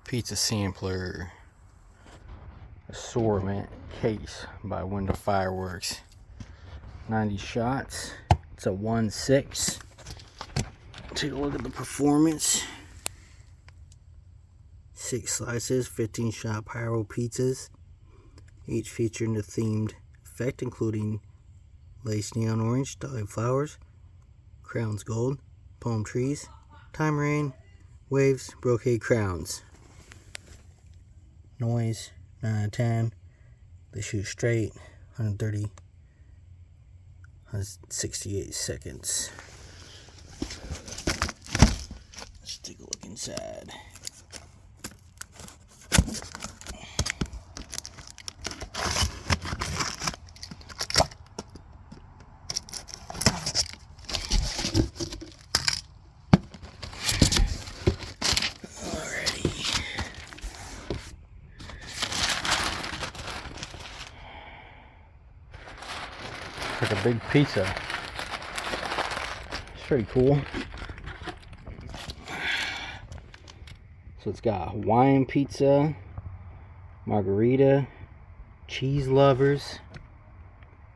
Pizza sampler assortment case by Winda Fireworks. 90 shots. It's a 1/6. Take a look at the performance. 6 slices, 15 shot pyro pizzas, each featuring a themed effect including lace neon orange, dahlia flowers, crowns gold, palm trees, time rain, waves, brocade crowns. Noise 9 out of 10. They shoot straight 130, 168 seconds. Let's take a look inside. Like a big pizza. It's pretty cool. So it's got Hawaiian pizza, margarita, cheese lovers,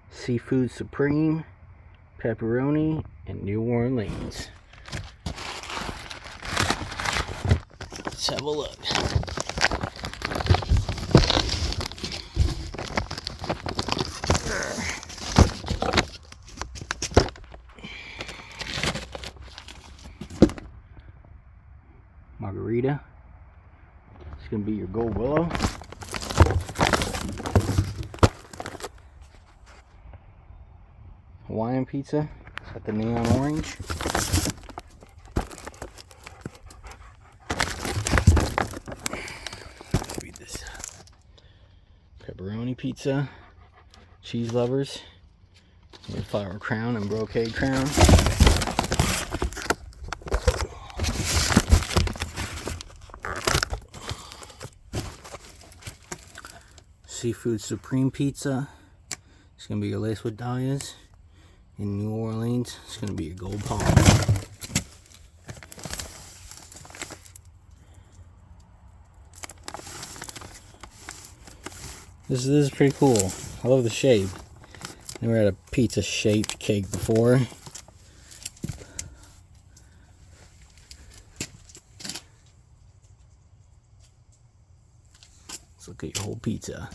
seafood supreme, pepperoni, and New Orleans. Let's have a look. Margarita. It's gonna be your gold willow. Hawaiian pizza. It's got the neon orange. Let's read this. Pepperoni pizza. Cheese lovers. Flower crown and brocade crown. Seafood supreme pizza. It's gonna be your lace with dahlias. In New Orleans, it's gonna be your gold palm. This is pretty cool. I love the shape. Never had a pizza shaped cake before. Let's look at your whole pizza.